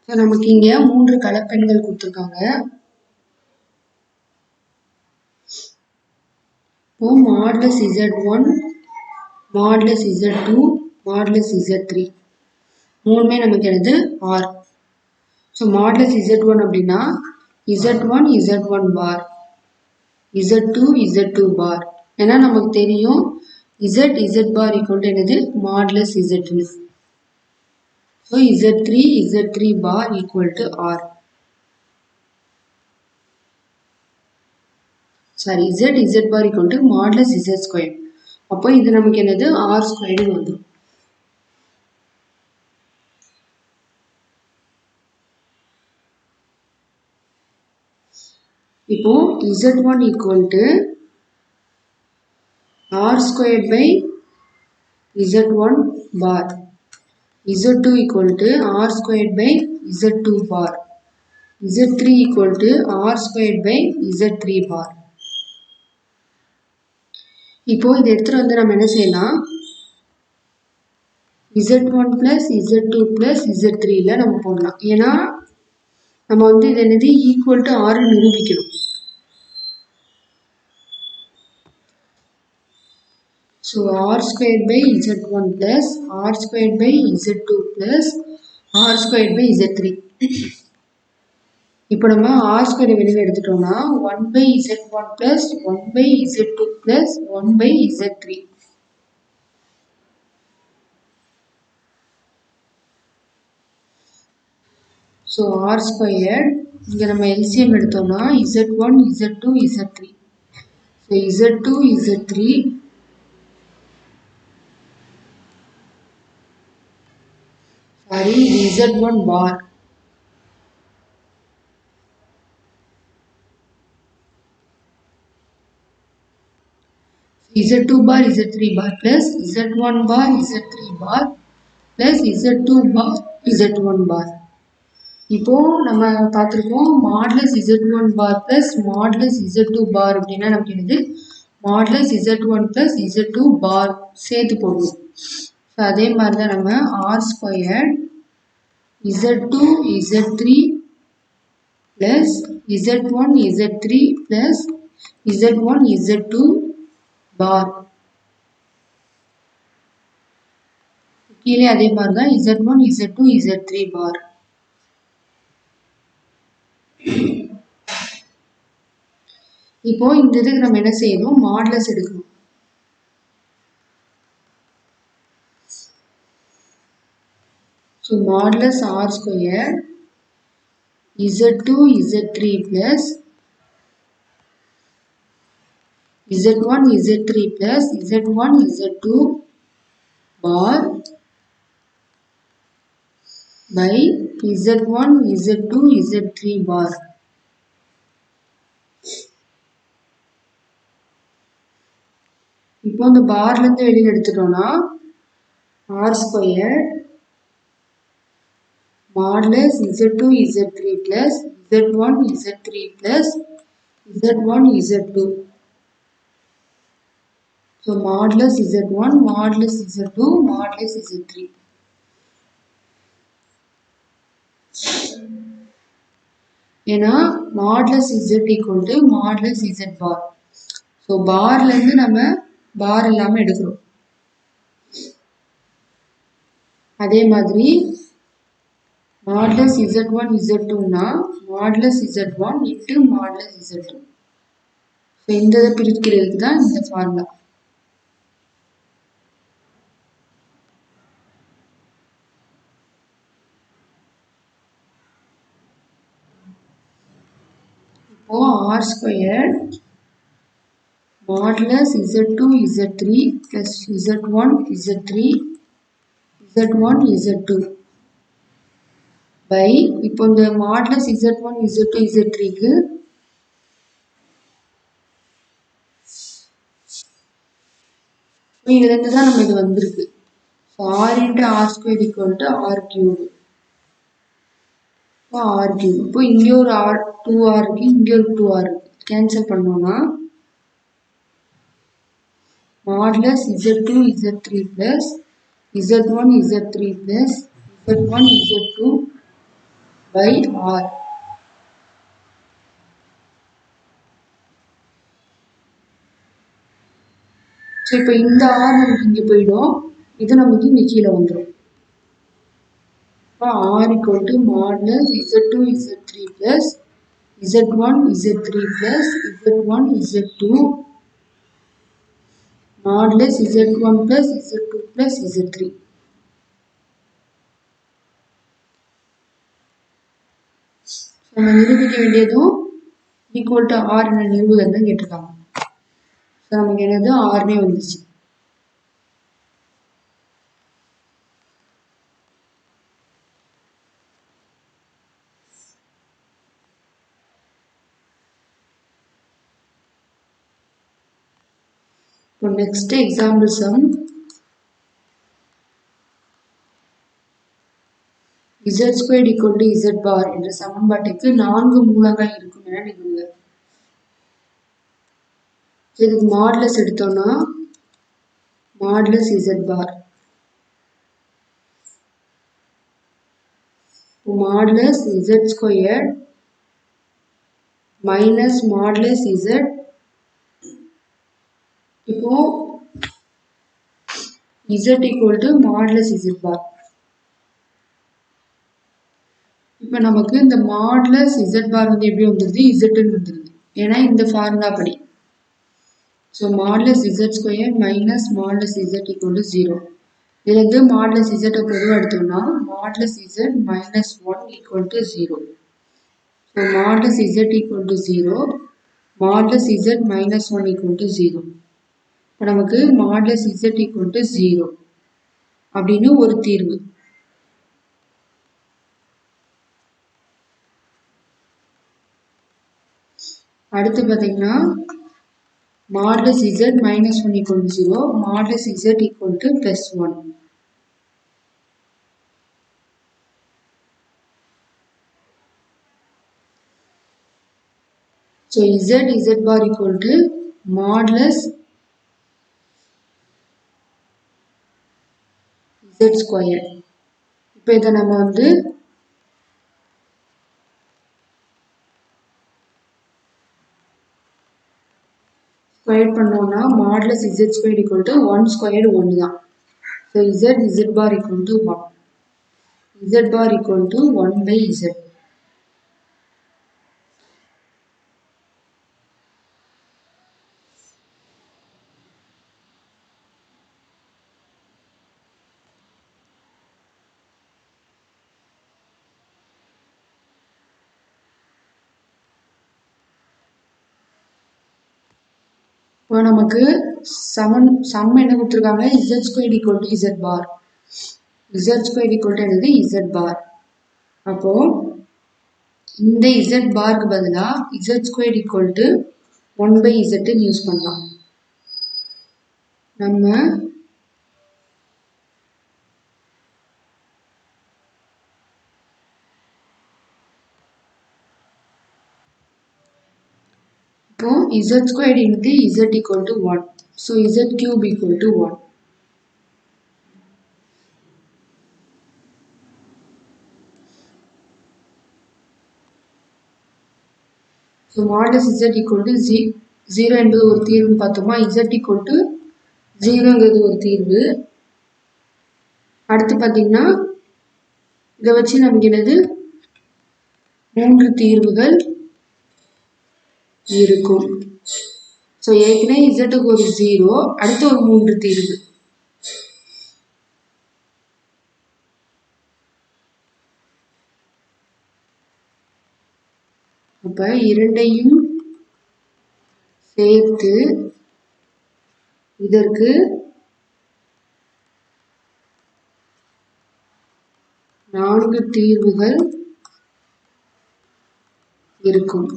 So நமக்கு இங்கே 3 கலப்பெண்கள் கொடுத்துருக்காங்க. இப்போ modulus Z1, modulus Z2, modulus Z3 மூணுமே நமக்கு என்னது ஆர். ஸோ மாடுலஸ் Z1 அப்படின்னா Z1 Z1 bar, Z2 Z2 பார். ஏன்னா நமக்கு தெரியும் Z பார் ஈக்குவல் என்னது modulus Z. So Z3 bar equal to R. Sorry Z bar equal to modulus Z square. அப்போ இது நமக்கு என்னது ஆர் ஸ்கொயர்டு வந்துடும். இப்போ Z1 equal to R square by Z1 bar, Z2 equal to R squared by Z2 bar, Z3 equal to R squared by Z3 bar. இப்போ இது எடுத்துட்டு வந்து நம்ம என்ன செய்யலாம், Z1 plus Z2 plus Z3 ல நம்ம போடலாம். ஏன்னா நம்ம வந்து இது என்னது ஈக்குவல் டு ஆர் நிரூபிக்கணும். So R squared by Z1 plus R squared by Z2 plus R squared by Z3. இப்போ நம்ம ஆர் ஸ்கொயர் வெளியில் எடுத்துட்டோம்னா 1 by Z1 plus 1 by Z2 plus 1 by Z3. So R square இங்கே நம்ம LCM எடுத்தோம்னா Z1 Z2 Z3. So Z2 Z3 sorry இது Z1 bar. Z2 bar Z3 bar plus Z1 bar Z3 bar plus Z2 bar Z1 bar. இப்போ நம்ம பார்த்துருக்கோம் modulus Z1 பார் plus modulus Z2 பார் அப்படின்னா நமக்கு என்னது மாடுலஸ் Z1 plus Z2 பார் சேர்த்து போடுவோம். So அதே மாதிரி தான் நம்ம R square Z2 Z3 plus Z1 Z3 plus Z1 Z2 bar கீழே அதே மாதிரி தான் Z1 Z2 Z3 பார். இப்போ இந்த இதுக்கு நம்ம என்ன செய்யணும், மாடுலஸ் எடுக்கணும். So modulus R square Z2 Z3 plus Z1 Z3 plus Z1 Z2 bar by Z1 Z2 Z3 bar. இப்போ இந்த பார்ல இருந்து வெளியில் எடுத்துட்டோம்னா R square modulus Z2 Z3 plus Z1 Z3 plus Z1 Z2. So modulus Z1 modulus Z2 modulus Z3. ஏன்னா modulus Z equal to modulus Z bar. So பார்லேருந்து நம்ம bar இல்லாமல் எடுக்கிறோம். அதே மாதிரி மாடுலஸ் Z1 Z2னா modulus Z1 into modulus Z2. So இந்த இதை பிரிக்கிறதுக்கு தான் இந்த ஃபார்முலா. இப்போ R square modulus Z2 Z3 plus Z1 Z3 Z1 Z2 by இப்போ இந்த மாடுலஸ் Z1 Z2 Z3க்கு இதுலேருந்து தான் நம்ம இது வந்திருக்கு. So R into R square equal to R cube. இப்போ ஆர் கியூப். இப்போ இங்கே ஒரு ஆர் 2R இருக்கு, இங்கே ஒரு 2R இருக்கு. கேன்சல் பண்ணோம்னா modulus Z2 Z3 plus Z1 Z3 plus Z1 Z2 by r. So இப்போ இந்த ஆர் நமக்கு இங்கே போயிடும், இது நமக்கு இங்கே கீழே வந்துடும். இப்போ r equal to modulus z2 z3 plus z1 z3 plus z1 z2 modulus z1 plus z2 plus z3. நம்ம நிரூபிக்க வேண்டியதும் ஈக்குவல் டு ஆர் என்ற நிரூபகம் தான் கேட்டிருக்காங்க. ஸோ நமக்கு என்னது ஆர்னே வந்துச்சு. இப்போ next example sum z square equal to z bar என்ற சமன்பாட்டுக்கு 4 மூலங்கள் இருக்கும் என நிறுவுக. இதுக்கு மாடுலஸ் எடுத்தோம்னா modulus z bar modulus z square minus modulus z. இப்போ z equal to modulus z bar. இப்போ நமக்கு இந்த மாடுலஸ் z பார் வந்து எப்படி வந்துருது, zன்னு வந்துருது, ஏன்னா இந்த ஃபார்முலா படி. So modulus z square minus modulus z equal to 0. இதுல இருந்து மாடுலஸ் z பொதுவாக எடுத்தோம்னா modulus z minus 1 equal to 0. So modulus z equal to 0, modulus z minus 1 equal to 0. இப்போ நமக்கு மாடுலஸ் z ஈக்குவல் டு 0 அப்படின்னு ஒரு தீர்வு. அடுத்து பார்த்தீங்கன்னா modulus z minus 1 equal to 0, modulus z equal to plus 1. So z bar equal to modulus z square. இப்போ இதை நம்ம வந்து ஸ்கொயர் பண்ணோம்னா modulus z square equal to 1 square 1 தான். So z bar equal to 1, z bar equal to 1 by z. இப்போ நமக்கு sum என்ன கொடுத்துருக்காங்க, z square equal to z bar. z square equal to என்னது z பார். அப்போ இந்த z பாருக்கு பதிலாக z square equal to 1 by z use பண்ணலாம். நம்ம இப்போ z square into z equal to 1, so z cube equal to 1. So modulus z equal to 0 என்பது ஒரு தீர்வுன்னு பார்த்தோமா, z ஈக்குவல் டு 0ங்கிறது ஒரு தீர்வு. அடுத்து பார்த்தீங்கன்னா இதை வச்சு நமக்கு என்னது 3 தீர்வுகள் இருக்கும். ஸோ ஏற்கனவே z ஒரு 0, அடுத்து ஒரு 3 தீர்வு. அப்ப இரண்டையும் சேர்த்து இதற்கு 4 தீர்வுகள் இருக்கும்.